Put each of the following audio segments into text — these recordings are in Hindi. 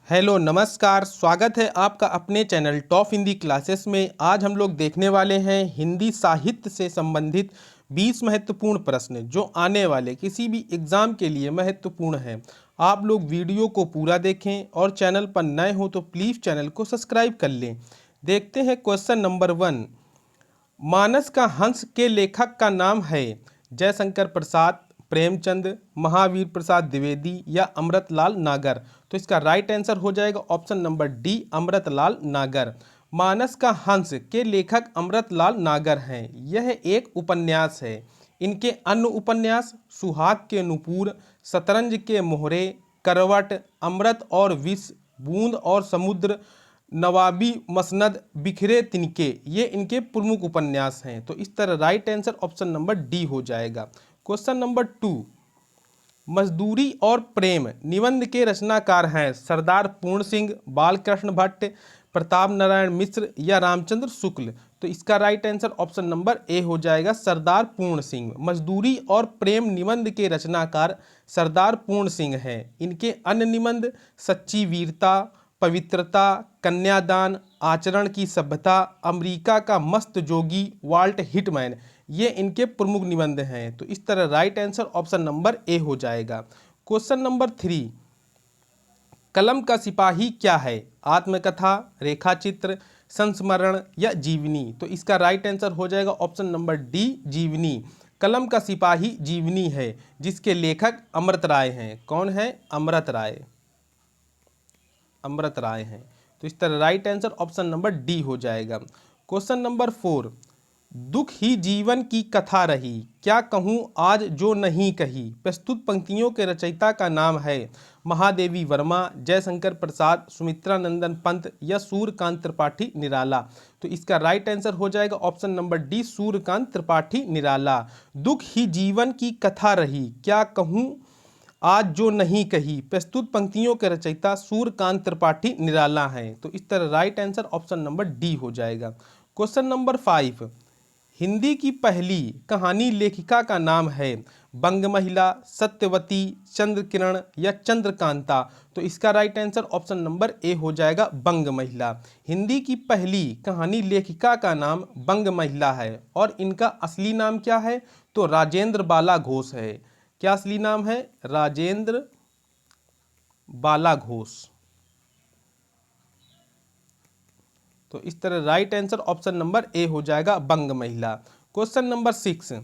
हेलो नमस्कार, स्वागत है आपका अपने चैनल टॉप हिंदी क्लासेस में। आज हम लोग देखने वाले हैं हिंदी साहित्य से संबंधित 20 महत्वपूर्ण प्रश्न जो आने वाले किसी भी एग्ज़ाम के लिए महत्वपूर्ण हैं। आप लोग वीडियो को पूरा देखें और चैनल पर नए हो तो प्लीज़ चैनल को सब्सक्राइब कर लें। देखते हैं क्वेश्चन नंबर 1। मानस का हंस के लेखक का नाम है जयशंकर प्रसाद, प्रेमचंद, महावीर प्रसाद द्विवेदी या अमृतलाल नागर। तो इसका राइट आंसर हो जाएगा ऑप्शन नंबर डी, अमृतलाल नागर। मानस का हंस के लेखक अमृतलाल नागर हैं। यह एक उपन्यास है। इनके अन्य उपन्यास सुहाग के नुपुर, शतरंज के मोहरे, करवट, अमृत और विष, बूंद और समुद्र, नवाबी मसनद, बिखरे तिनके, ये इनके प्रमुख उपन्यास हैं। तो इस तरह right answer option number D हो जाएगा। Question number 2। मजदूरी और प्रेम निबंध के रचनाकार हैं सरदार पूर्ण सिंह, बालकृष्ण भट्ट, प्रताप नारायण मिश्र या रामचंद्र शुक्ल। तो इसका right answer option number A हो जाएगा, सरदार पूर्ण सिंह। मजदूरी और प्रेम निबंध के रचनाकार सरदार पूर्ण सिंह हैं। इनके अन्य निबंध सच्ची वीरता, पवित्रता, कन्यादान, आचरण की सभ्यता, अमेरिका का मस्त जोगी, वाल्ट हिटमैन, ये इनके प्रमुख निबंध हैं। तो इस तरह right answer option number A हो जाएगा। Question number 3। कलम का सिपाही क्या है? आत्मकथा, रेखाचित्र, संस्मरण या जीवनी। तो इसका राइट आंसर हो जाएगा ऑप्शन नंबर डी, जीवनी। कलम का सिपाही जीवनी है, जिसके लेखक अमृत राय हैं। कौन है? अमृत राय। अमृत राय हैं। तो इस तरह right answer option number D हो जाएगा। Question number 4। दुख ही जीवन की कथा रही, क्या कहूँ आज जो नहीं कही। प्रस्तुत पंक्तियों के रचयिता का नाम है महादेवी वर्मा, जयशंकर प्रसाद, सुमित्रा नंदन पंत या सूर्यकांत त्रिपाठी निराला। तो इसका राइट आंसर हो जाएगा option number D, Suryakant Tripathi Nirala. दुख ही जीवन की कथा रही, क्या कहूँ आज जो नहीं कही। प्रस्तुत पंक्तियों के रचयिता सूर्यकांत त्रिपाठी निराला हैं। तो इस तरह right answer option number D हो जाएगा। Question number 5। हिंदी की पहली कहानी लेखिका का नाम है बंग महिला, सत्यवती, चंद्रकिरण या चंद्रकांता। तो इसका right answer option number A हो जाएगा, बंग महिला। हिंदी की पहली कहानी लेखिका का नाम बंग महिला है और इनका असली नाम क्या है? तो राजेंद्र बाला घोष है। क्या असली नाम है? राजेंद्र बाला घोष। तो इस तरह right answer option number A हो जाएगा, बंग महिला। Question number 6।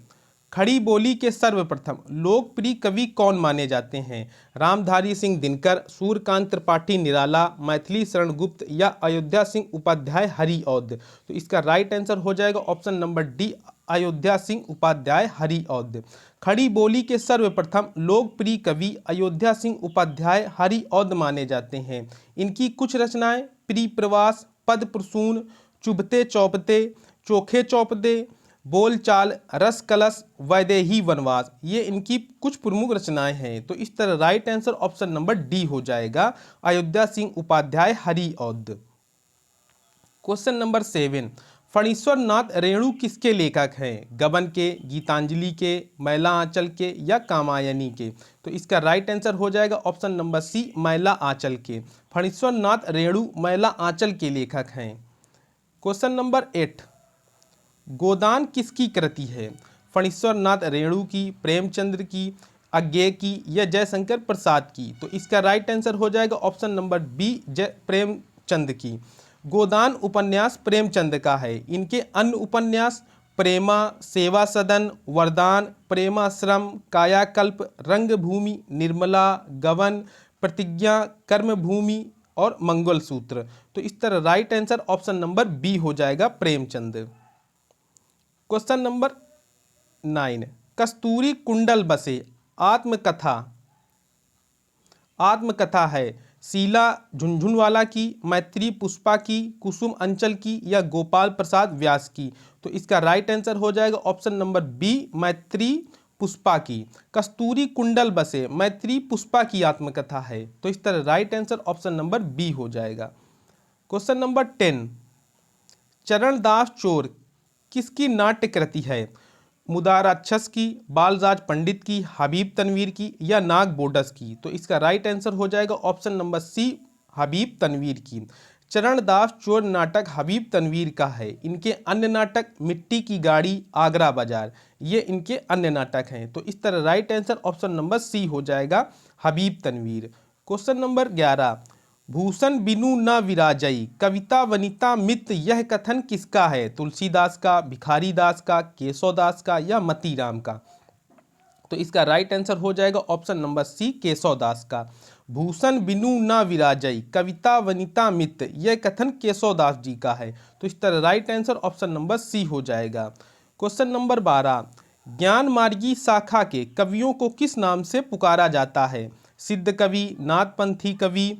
खड़ी बोली के सर्वप्रथम लोकप्रिय कवि कौन माने जाते हैं? रामधारी सिंह दिनकर, सूर्यकांत त्रिपाठी निराला, मैथिली शरण गुप्त या अयोध्या सिंह उपाध्याय हरिऔध। तो इसका राइट आंसर हो जाएगा option number D, Ayodhya Singh Upadhyay Hariaudh. Khari Boli के सर्वप्रथम लोकप्रिय कवि अयोध्या सिंह उपाध्याय हरिऔध माने जाते हैं। इनकी कुछ रचनाएं प्रिय प्रवास, पद प्रसून, चुभते चौपते, चोखे चौपदे, बोलचाल, रस कलश, वैदेही वनवास, ये इनकी कुछ प्रमुख रचनाएं हैं। तो इस तरह right answer option number D हो जाएगा, अयोध्या सिंह उपाध्याय हरिऔध। Question number 7। फणीश्वर नाथ रेणु किसके लेखक हैं? गबन के, गीतांजलि के, मैला आंचल के या कामायनी के। तो इसका राइट आंसर हो जाएगा ऑप्शन नंबर सी, मैला आंचल के। फणीश्वर नाथ रेणु मैला आंचल के लेखक हैं। Question number 8। गोदान किसकी कृति है? फणीश्वर नाथ रेणु की, प्रेमचंद्र की, अज्ञे की या जयशंकर प्रसाद की। तो इसका राइट आंसर हो जाएगा ऑप्शन नंबर बी, प्रेमचंद की। गोदान उपन्यास प्रेमचंद का है। इनके अन्य उपन्यास प्रेमा, सेवा सदन, वरदान, प्रेमाश्रम, कायाकल्प, रंगभूमि, निर्मला, गबन, प्रतिज्ञा, कर्मभूमि और मंगलसूत्र। तो इस तरह right answer option number B हो जाएगा, प्रेमचंद। Question number 9। कस्तूरी कुंडल बसे आत्मकथा आत्मकथा है शीला झुनझुनवाला की, मैत्री पुष्पा की, कुसुम अंचल की या गोपाल प्रसाद व्यास की। तो इसका राइट आंसर हो जाएगा ऑप्शन नंबर बी, मैत्री पुष्पा की। कस्तूरी कुंडल बसे मैत्री पुष्पा की आत्मकथा है। तो इस तरह right answer option number B हो जाएगा। Question number 10। चरणदास चोर किसकी नाट्य कृति है? मुदाराक्षस की, बालराज पंडित की, हबीब तनवीर की या नाग बोडस की। तो इसका राइट आंसर हो जाएगा ऑप्शन नंबर सी, हबीब तनवीर की। चरणदास चोर नाटक हबीब तनवीर का है। इनके अन्य नाटक मिट्टी की गाड़ी, आगरा बाजार, ये इनके अन्य नाटक हैं। तो इस तरह right answer option number C हो जाएगा, हबीब तनवीर। क्वेश्चन नंबर 11, भूषण बिनु न विराजई, कविता वनिता मित, यह कथन किसका है? तुलसीदास का, भिखारी दास का, केशवदास का या मतीराम का? तो इसका राइट आंसर हो जाएगा ऑप्शन नंबर सी, केशवदास का। भूषण बिनु न विराजई, कविता वनिता मित, यह कथन केशवदास जी का है। तो इस तरह right answer option number C हो जाएगा। क्वेश्चन नंबर 12, ज्ञान मार्गी शाखा के कवियों को किस नाम से पुकारा जाता है? सिद्ध कवि, नाथपंथी कवि,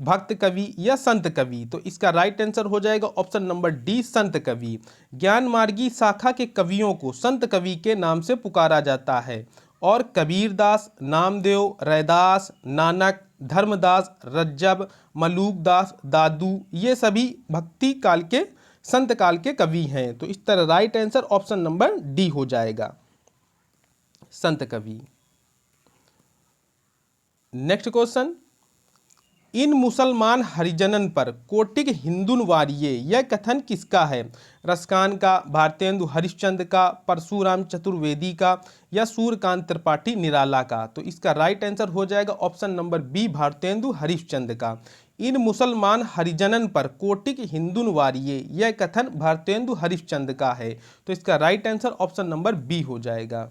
भक्त कवि या संत कवि? तो इसका राइट आंसर हो जाएगा ऑप्शन नंबर डी, संत कवि। ज्ञान मार्गी शाखा के कवियों को संत कवि के नाम से पुकारा जाता है। और कबीरदास, नामदेव, रैदास, नानक, धर्मदास, रज्जब, मलूकदास, दादू, ये सभी भक्ति काल के, संत काल के कवि हैं। तो इस तरह right answer option number D हो जाएगा, संत कवि। नेक्स्ट क्वेश्चन, इन मुसलमान हरिजनन पर कोटिक हिंदुन वारिये, यह कथन किसका है? रसकान का, भारतेंदु हरिश्चंद्र का, परशुराम चतुर्वेदी का या सूर्यकांत त्रिपाठी निराला का? तो इसका राइट आंसर हो जाएगा option number B, Bharatendu Harishchandra का। इन मुसलमान हरिजनन पर कोटिक हिंदुन वारिये, यह कथन भारतेंदु हरिश्चंद्र का है। तो इसका right answer option number B हो जाएगा।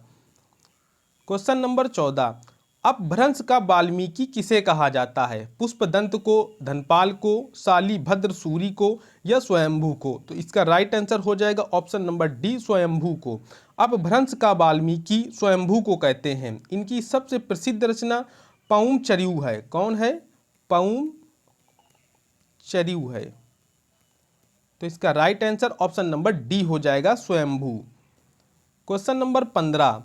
क्वेश्चन नंबर 14, अपभ्रंश का वाल्मीकि किसे कहा जाता है? पुष्पदंत को, धनपाल को, शालिभद्र सूरी को या स्वयंभू को? तो इसका राइट आंसर हो जाएगा ऑप्शन नंबर डी, स्वयंभू को। अपभ्रंश का वाल्मीकि स्वयंभू को कहते हैं। इनकी सबसे प्रसिद्ध रचना पौम चरिऊ है। कौन है? पौम चरिऊ है। तो इसका right answer option number D हो जाएगा, स्वयंभू। क्वेश्चन नंबर 15,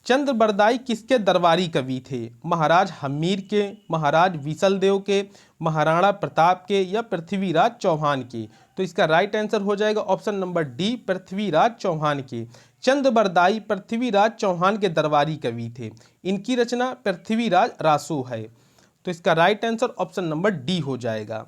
चंद्रबरदाई किसके दरबारी कवि थे? महाराज हम्मीर के, महाराज विशलदेव के, महाराणा प्रताप के या पृथ्वीराज चौहान के? तो इसका राइट आंसर हो जाएगा option number D, Prithviraj Chauhan के। चंद्रबरदाई पृथ्वीराज चौहान के दरबारी कवि थे। इनकी रचना पृथ्वीराज रासो है। तो इसका right answer option number D हो जाएगा।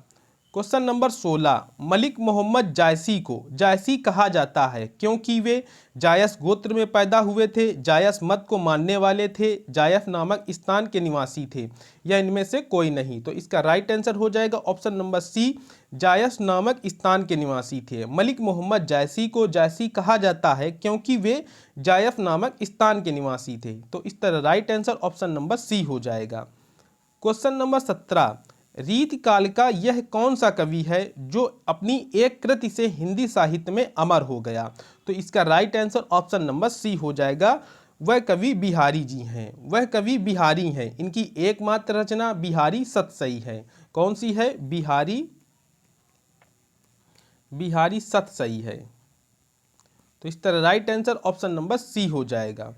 क्वेश्चन नंबर 16, मलिक मोहम्मद जायसी को जायसी कहा जाता है क्योंकि वे जायस गोत्र में पैदा हुए थे, जायस मत को मानने वाले थे, जायफ नामक स्थान के निवासी थे या इनमें से कोई नहीं? तो इसका राइट आंसर हो जाएगा ऑप्शन नंबर सी, जायस नामक स्थान के निवासी थे। मलिक मोहम्मद जायसी को जायसी कहा जाता है क्योंकि वे जायफ नामक स्थान के निवासी थे। तो इस तरह right answer option number C हो जाएगा। क्वेश्चन नंबर 17, रीतिकाल का यह कौन सा कवि है जो अपनी एक कृति से हिंदी साहित्य में अमर हो गया? तो इसका right answer option number C हो जाएगा, वह कवि बिहारी जी हैं। वह कवि बिहारी हैं। इनकी एकमात्र रचना बिहारी सतसई है। कौन सी है? बिहारी सतसई है। तो इस तरह right answer option number C हो जाएगा।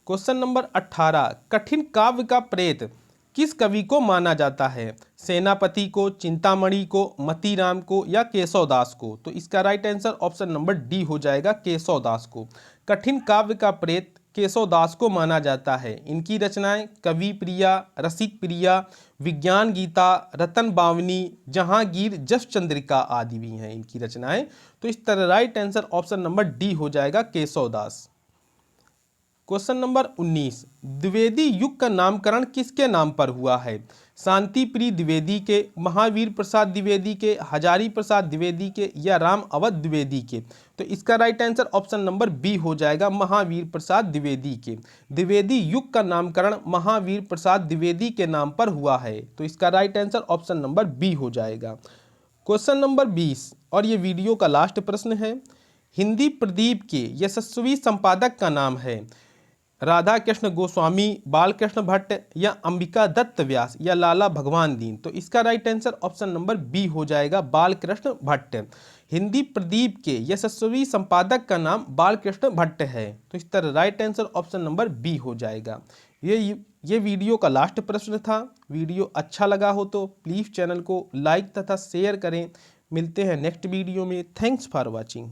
क्वेश्चन नंबर 18, कठिन काव्य का प्रेत किस कवि को माना जाता है? सेनापति को, चिंतामणि को, मतीराम को या केशवदास को? तो इसका right answer option number D हो जाएगा, केशवदास को। कठिन काव्य का प्रेत केशवदास को माना जाता है। इनकी रचनाएं कवि प्रिया, रसिक प्रिया, विज्ञान गीता, रतन बावनी, जहांगीर, जस चंद्रिका आदि भी हैं इनकी रचनाएं। तो इस तरह right answer option number D हो जाएगा, केशवदास। क्वेश्चन नंबर 19, द्विवेदी युग का नामकरण किसके नाम पर हुआ है? शांति प्रिय द्विवेदी के, महावीर प्रसाद द्विवेदी के, हजारी प्रसाद द्विवेदी के या राम अवध द्विवेदी के? तो इसका right answer option number B हो जाएगा, महावीर प्रसाद द्विवेदी के। द्विवेदी युग का नामकरण महावीर प्रसाद द्विवेदी के नाम पर हुआ है। तो इसका right answer option number B हो जाएगा। क्वेश्चन नंबर 20 और ये वीडियो का लास्ट प्रश्न है। हिंदी प्रदीप के यशस्वी संपादक का नाम है? राधा कृष्ण गोस्वामी, बालकृष्ण भट्ट या अंबिका दत्त व्यास या लाला भगवान दीन? तो इसका right answer option number B हो जाएगा, बालकृष्ण भट्ट। हिंदी प्रदीप के यशस्वी संपादक का नाम बालकृष्ण भट्ट है। तो इस तरह right answer option number B हो जाएगा। ये वीडियो का लास्ट प्रश्न था। वीडियो अच्छा लगा हो तो प्लीज़ चैनल को लाइक तथा शेयर करें। मिलते हैं नेक्स्ट वीडियो में। Thanks for watching.